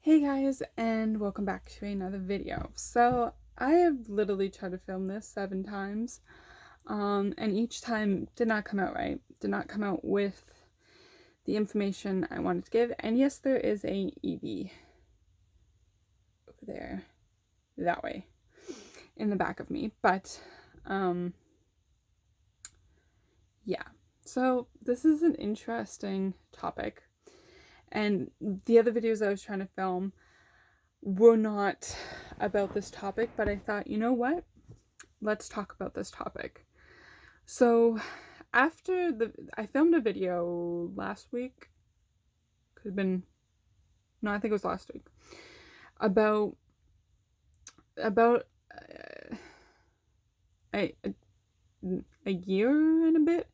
Hey guys, and welcome back to another video. So I have literally tried to film this 7 times, and each time did not come out right. Did not come out with the information I wanted to give. And yes, there is a EV over there, that way, in the back of me. But yeah. So this is an interesting topic, and the other videos I was trying to film were not about this topic, but I thought, you know what? Let's talk about this topic. So, I filmed a video last week, could have been, no, I think it was last week, about about a, a year and a bit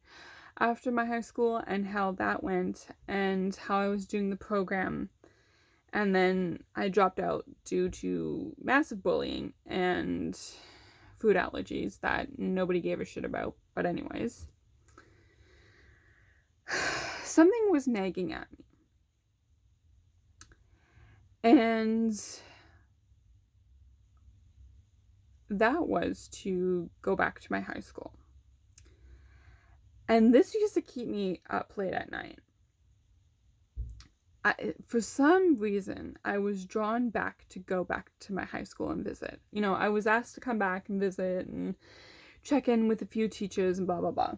after my high school and how that went and how I was doing the program. And then I dropped out due to massive bullying and food allergies that nobody gave a shit about. But anyways, something was nagging at me. And that was to go back to my high school. And this used to keep me up late at night. For some reason, I was drawn back to go back to my high school and visit. You know, I was asked to come back and visit and check in with a few teachers and blah, blah, blah.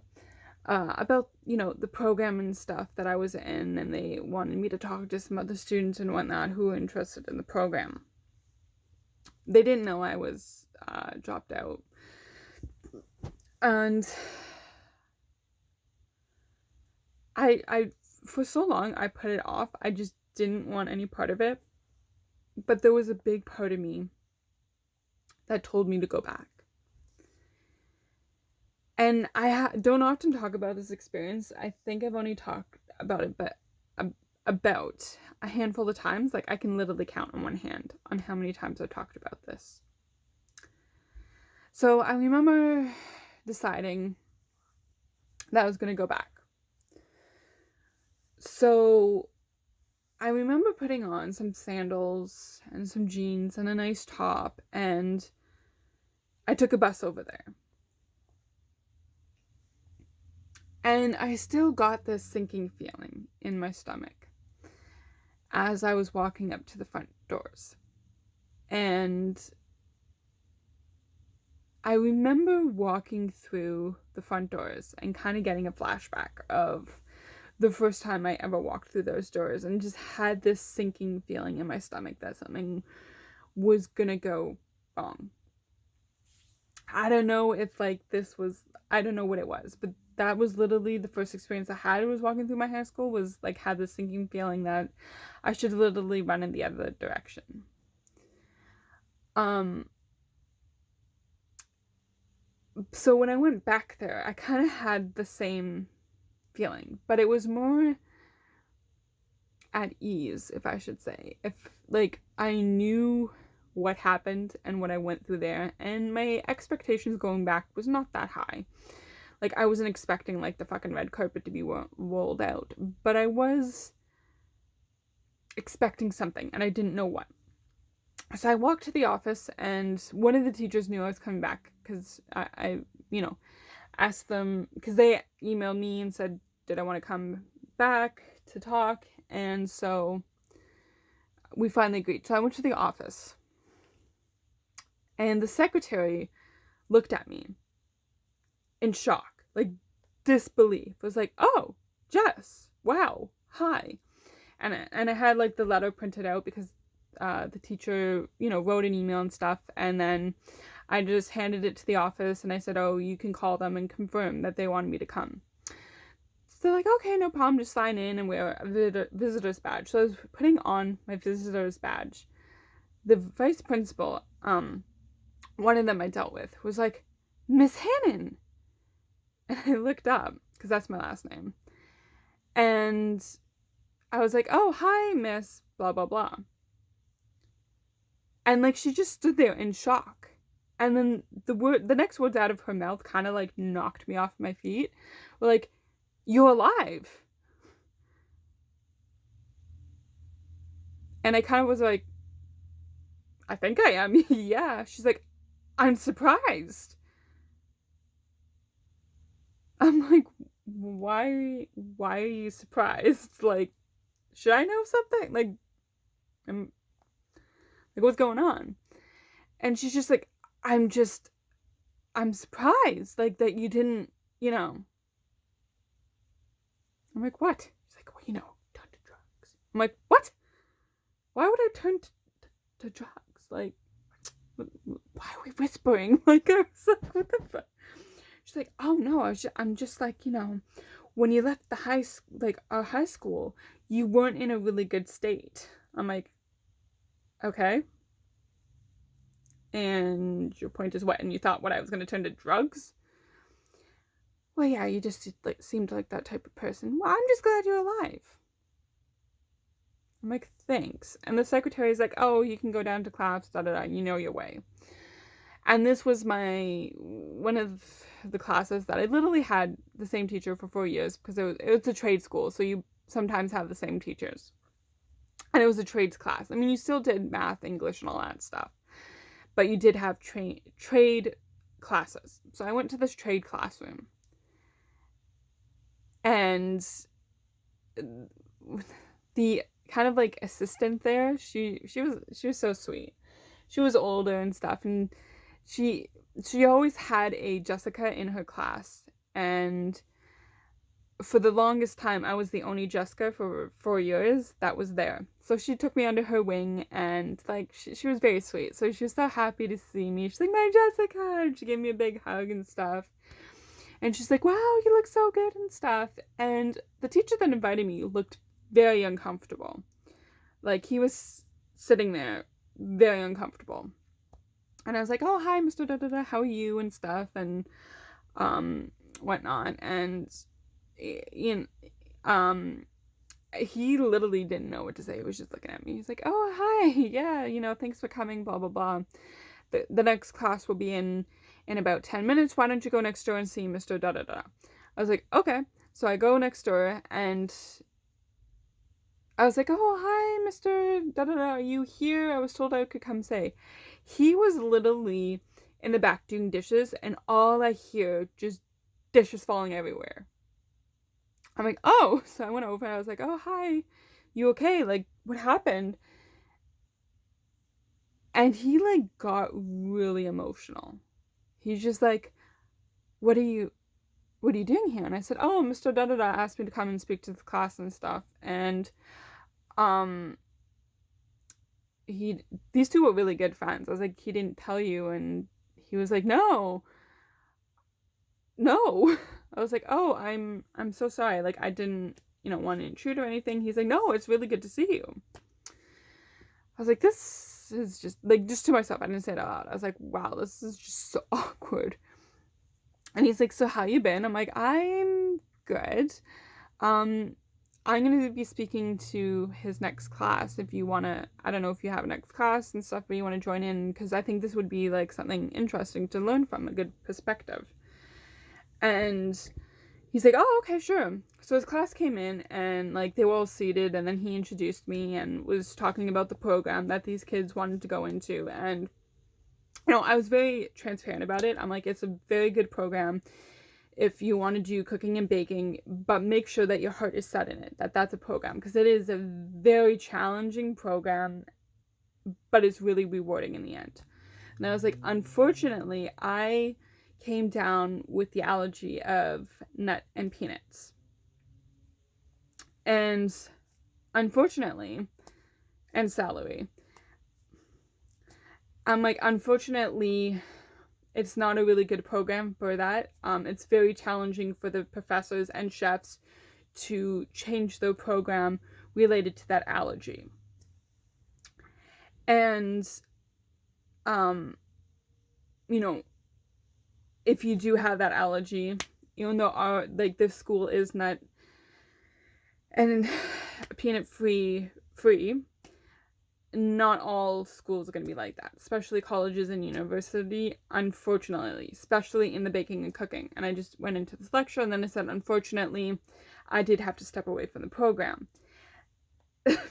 About, you know, the program and stuff that I was in, and they wanted me to talk to some other students and whatnot who were interested in the program. They didn't know I was dropped out. And I for so long I put it off. I just didn't want any part of it. But there was a big part of me that told me to go back. And I don't often talk about this experience. I think I've only talked about it, but about a handful of times. Like, I can literally count on one hand on how many times I've talked about this. So I remember deciding that I was going to go back. So I remember putting on some sandals and some jeans and a nice top, and I took a bus over there. And I still got this sinking feeling in my stomach as I was walking up to the front doors. And I remember walking through the front doors and kind of getting a flashback of the first time I ever walked through those doors, and just had this sinking feeling in my stomach that something was gonna go wrong. I don't know if I don't know what it was, but that was literally the first experience I had was walking through my high school, was like, had this sinking feeling that I should literally run in the other direction. So when I went back there, I kind of had the same feeling, but it was more at ease, if I should say. If, like, I knew what happened and what I went through there, and my expectations going back was not that high. Like, I wasn't expecting, like, the fucking red carpet to be rolled out, but I was expecting something, and I didn't know what. So I walked to the office, and one of the teachers knew I was coming back, because I asked them, because they emailed me and said, did I want to come back to talk? And so we finally agreed. So I went to the office, and the secretary looked at me in shock, like disbelief. It was like, oh, Jess, wow, hi. And I had like the letter printed out because the teacher, wrote an email and stuff. And then I just handed it to the office, and I said, oh, you can call them and confirm that they wanted me to come. So they're like, okay, no problem, just sign in and wear a visitor's badge. So I was putting on my visitor's badge. The vice principal, one of them I dealt with, was like, Miss Hannon. And I looked up, because that's my last name. And I was like, oh, hi, Miss blah, blah, blah. And, like, she just stood there in shock. And then the next words out of her mouth kind of, like, knocked me off my feet. Were like, you're alive. And I kind of was like, I think I am. Yeah. She's like, I'm surprised. I'm like, why are you surprised? Like, should I know something? Like, I'm like, what's going on? And she's just like, I'm surprised, like, that you didn't, you know. I'm like, what? She's like, well, turn to drugs. I'm like, what? Why would I turn to drugs? Like, why are we whispering? Like, I was like, what the fuck? She's like, oh no, I'm just like, when you left our high school, you weren't in a really good state. I'm like, okay. And your point is what? And you thought what, I was going to turn to drugs? Well, yeah, you just seemed like that type of person. Well, I'm just glad you're alive. I'm like, thanks. And the secretary's like, oh, you can go down to class, you know your way. And this was one of the classes that I literally had the same teacher for 4 years, because it was a trade school, so you sometimes have the same teachers. And it was a trades class. I mean, you still did math, English, and all that stuff, but you did have trade classes. So I went to this trade classroom, and the kind of like assistant there, she was so sweet. She was older and stuff, and she always had a Jessica in her class, and for the longest time I was the only Jessica for 4 years that was there. So she took me under her wing, and like she was very sweet. So she was so happy to see me. She's like, my Jessica, and she gave me a big hug and stuff. And she's like, wow, you look so good and stuff. And the teacher that invited me looked very uncomfortable. Like, he was sitting there very uncomfortable. And I was like, oh, hi, Mr. Da-da-da, how are you, and stuff, and whatnot. And he literally didn't know what to say. He was just looking at me. He's like, oh, hi, yeah, thanks for coming, blah, blah, blah. The next class will be in about 10 minutes. Why don't you go next door and see Mr. Da-da-da? I was like, okay. So I go next door, and I was like, oh, hi, Mr. Da-da-da, are you here? I was told I could come say. He was literally in the back doing dishes, and all I hear, just dishes falling everywhere. I'm like, oh. So I went over, and I was like, oh, hi, you okay? Like, what happened? And he, like, got really emotional. He's just like, what are you doing here? And I said, oh, Mr. Da-da-da asked me to come and speak to the class and stuff. And these two were really good friends. I was like, he didn't tell you? And he was like, no. I was like, oh, I'm so sorry. Like, I didn't, want to intrude or anything. He's like, no, it's really good to see you. I was like, this is just, like, just to myself. I didn't say it out loud. I was like, wow, this is just so awkward. And he's like, so how you been? I'm like, I'm good. I'm going to be speaking to his next class. If you want to, I don't know if you have a next class and stuff, but you want to join in, because I think this would be like something interesting to learn from, a good perspective. And he's like, oh, okay, sure. So his class came in, and like they were all seated, and then he introduced me and was talking about the program that these kids wanted to go into. And I was very transparent about it. I'm like, it's a very good program if you want to do cooking and baking, but make sure that your heart is set in it, that's a program, because it is a very challenging program, but it's really rewarding in the end. And I was like, unfortunately, I came down with the allergy of nut and peanuts. And unfortunately, and celery. I'm like, unfortunately, it's not a really good program for that. It's very challenging for the professors and chefs to change their program related to that allergy. And, if you do have that allergy, even though this school is nut and peanut free, not all schools are going to be like that, especially colleges and university, unfortunately, especially in the baking and cooking. And I just went into this lecture, and then I said, unfortunately, I did have to step away from the program.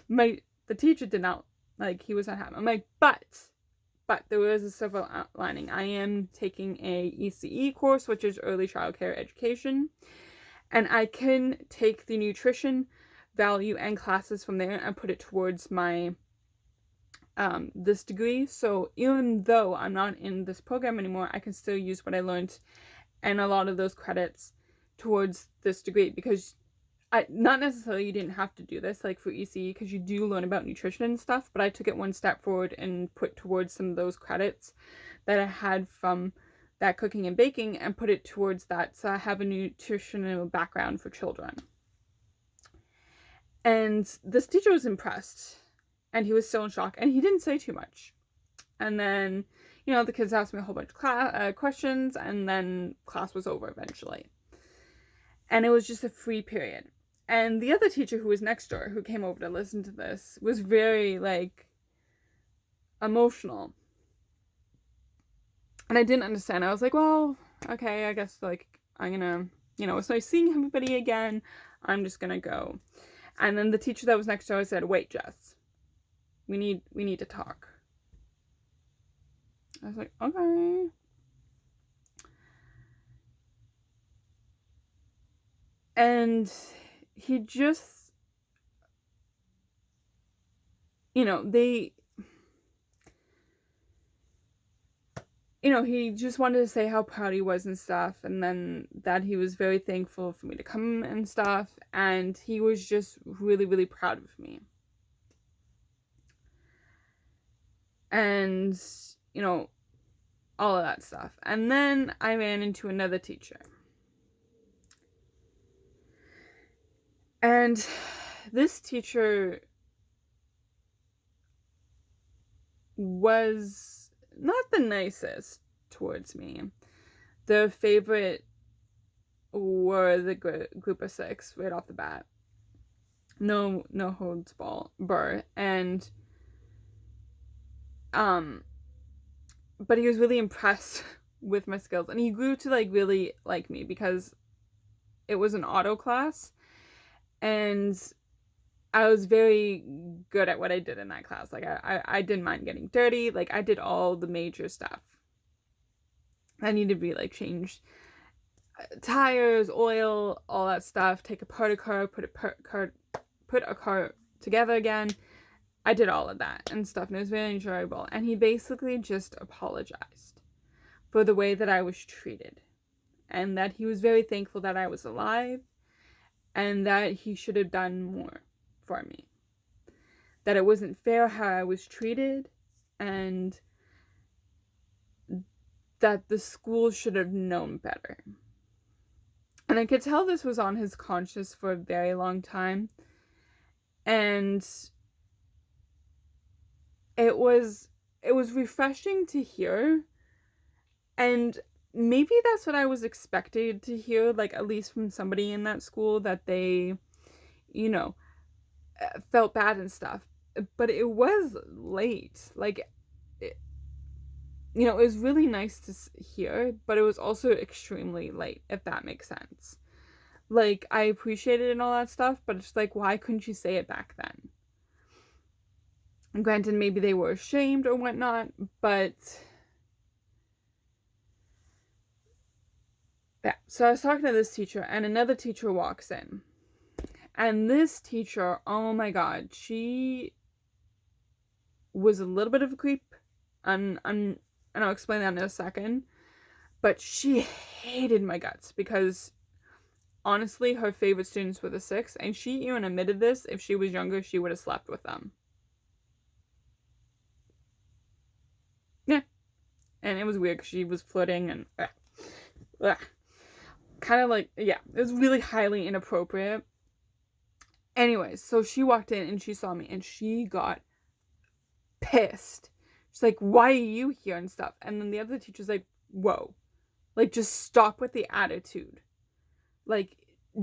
My the teacher did not, like, he was not happy. I'm like, but there was a silver lining. I am taking a ECE course, which is early childcare education, and I can take the nutrition value and classes from there and put it towards my this degree. So even though I'm not in this program anymore, I can still use what I learned and a lot of those credits towards this degree, because not necessarily you didn't have to do this like for ECE, because you do learn about nutrition and stuff, but I took it one step forward and put towards some of those credits that I had from that cooking and baking and put it towards that, so I have a nutritional background for children. And this teacher was impressed, and he was still in shock, and he didn't say too much. And then, you know, the kids asked me a whole bunch of questions, and then class was over eventually. And it was just a free period. And the other teacher who was next door, who came over to listen to this, was very, like, emotional. And I didn't understand. I was like, well, okay, I guess, like, I'm gonna, you know, it's nice seeing everybody again. I'm just gonna go. And then the teacher that was next door said, wait, Jess, we need to talk. I was like, okay. And he just, you know, he just wanted to say how proud he was and stuff, and then that he was very thankful for me to come and stuff, and he was just really, really proud of me. And, you know, all of that stuff. And then I ran into another teacher. And this teacher was not the nicest towards me. Their favorite were the group of 6 right off the bat. No holds bar. And but he was really impressed with my skills, and he grew to like really like me because it was an auto class, and I was very good at what I did in that class. Like I didn't mind getting dirty. Like I did all the major stuff. I needed to be like changed tires, oil, all that stuff. Take apart a car, put a car together again. I did all of that and stuff, and it was very enjoyable. And he basically just apologized for the way that I was treated, and that he was very thankful that I was alive, and that he should have done more for me. That it wasn't fair how I was treated, and that the school should have known better. And I could tell this was on his conscience for a very long time. And it was refreshing to hear. And maybe that's what I was expected to hear, like at least from somebody in that school, that they, you know, felt bad and stuff. But it was late. Like, it was really nice to hear, but it was also extremely late, if that makes sense. Like, I appreciated it and all that stuff, but it's like, why couldn't you say it back then? And granted, maybe they were ashamed or whatnot, but yeah. So I was talking to this teacher, and another teacher walks in. And this teacher, oh my god, she was a little bit of a creep. And I'll explain that in a second. But she hated my guts because, honestly, her favorite students were the 6, and she even admitted this. If she was younger, she would have slept with them. Yeah. And it was weird because she was flirting and kind of like, yeah, it was really highly inappropriate. Anyways, so she walked in and she saw me and she got pissed. She's like, why are you here and stuff? And then the other teacher's like, whoa, like, just stop with the attitude. Like,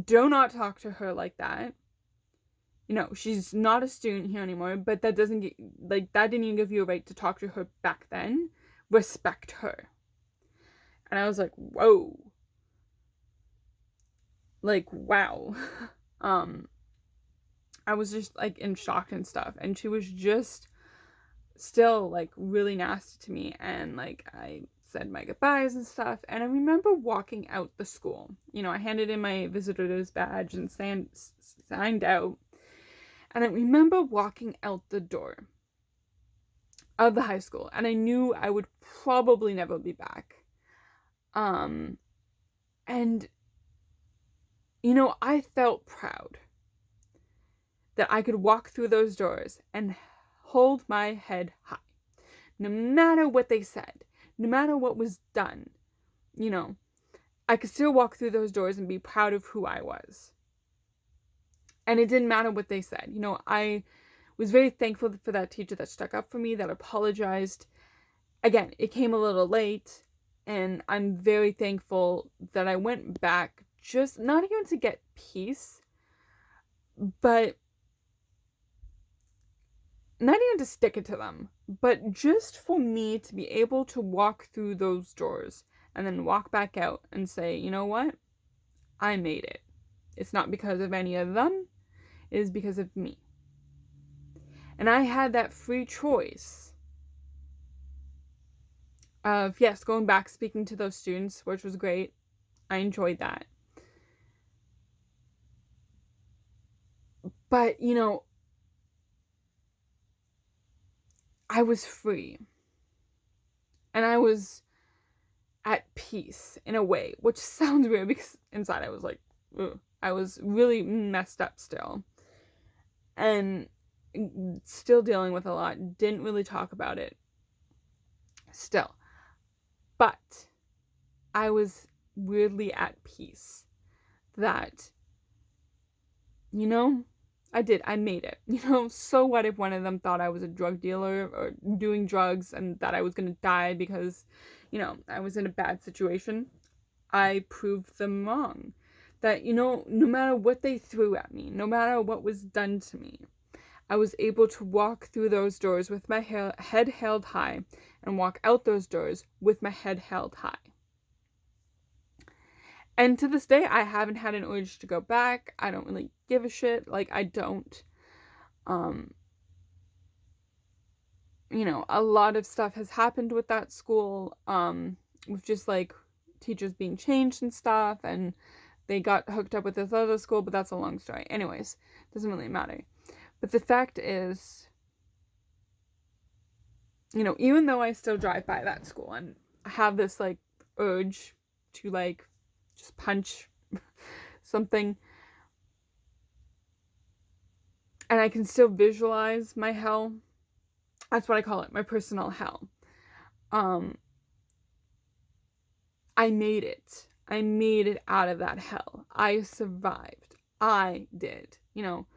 do not talk to her like that. You know, she's not a student here anymore, but that doesn't get, like, that didn't even give you a right to talk to her back then. Respect her. And I was like, whoa. Like, wow. I was just like in shock and stuff. And she was just still like really nasty to me. And like I said my goodbyes and stuff. And I remember walking out the school. You know, I handed in my visitor's badge and signed out. And I remember walking out the door of the high school. And I knew I would probably never be back. And, you know, I felt proud that I could walk through those doors and hold my head high. No matter what they said, no matter what was done, you know, I could still walk through those doors and be proud of who I was. And it didn't matter what they said. You know, I was very thankful for that teacher that stuck up for me, that apologized. Again, it came a little late, and I'm very thankful that I went back, just not even to get peace, but not even to stick it to them, but just for me to be able to walk through those doors and then walk back out and say, you know what? I made it. It's not because of any of them. It is because of me. And I had that free choice of, yes, going back, speaking to those students, which was great. I enjoyed that. But, you know, I was free. And I was at peace in a way, which sounds weird because inside I was like, ugh. I was really messed up still. And still dealing with a lot. Didn't really talk about it. Still. But I was weirdly at peace that, you know, I made it. You know, so what if one of them thought I was a drug dealer or doing drugs and that I was going to die because, you know, I was in a bad situation? I proved them wrong. That, you know, no matter what they threw at me, no matter what was done to me, I was able to walk through those doors with my head held high and walk out those doors with my head held high. And to this day, I haven't had an urge to go back. I don't really give a shit. Like, I don't. You know, a lot of stuff has happened with that school, with just, like, teachers being changed and stuff, and they got hooked up with this other school, but that's a long story. Anyways, doesn't really matter. But the fact is, you know, even though I still drive by that school and I have this, like, urge to, like, just punch something, and I can still visualize my hell. That's what I call it, my personal hell. I made it. I made it out of that hell. I survived. I did. You know,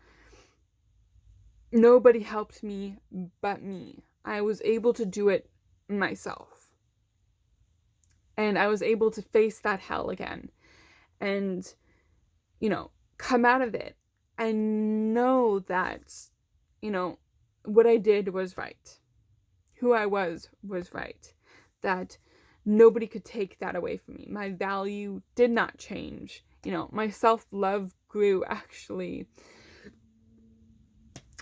nobody helped me but me. I was able to do it myself. And I was able to face that hell again. And, you know, come out of it and know that, you know, what I did was right. Who I was right. That nobody could take that away from me. My value did not change. You know, my self-love grew, actually.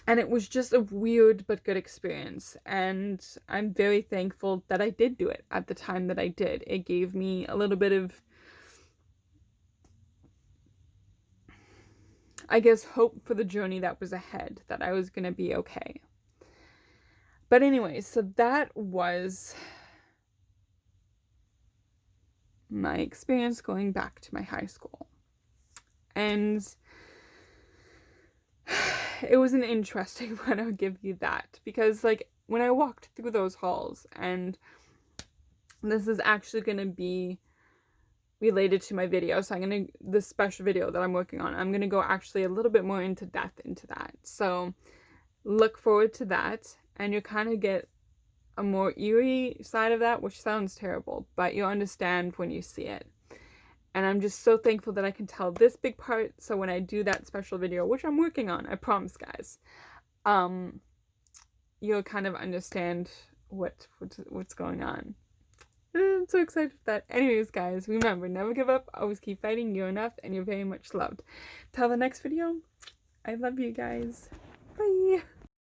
And it was just a weird but good experience. And I'm very thankful that I did do it at the time that I did. It gave me a little bit of, I guess, hope for the journey that was ahead. That I was going to be okay. But anyway, so that was my experience going back to my high school. And it was an interesting one, I'll give you that. Because, like, when I walked through those halls, and this is actually going to be related to my video, so this special video that I'm working on, I'm going to go actually a little bit more into depth into that. So, look forward to that, and you'll kind of get a more eerie side of that, which sounds terrible, but you'll understand when you see it. And I'm just so thankful that I can tell this big part, so when I do that special video, which I'm working on, I promise, guys, you'll kind of understand what's going on. I'm so excited for that. Anyways, guys, remember, never give up, always keep fighting, you're enough, and you're very much loved. Till the next video, I love you guys. Bye.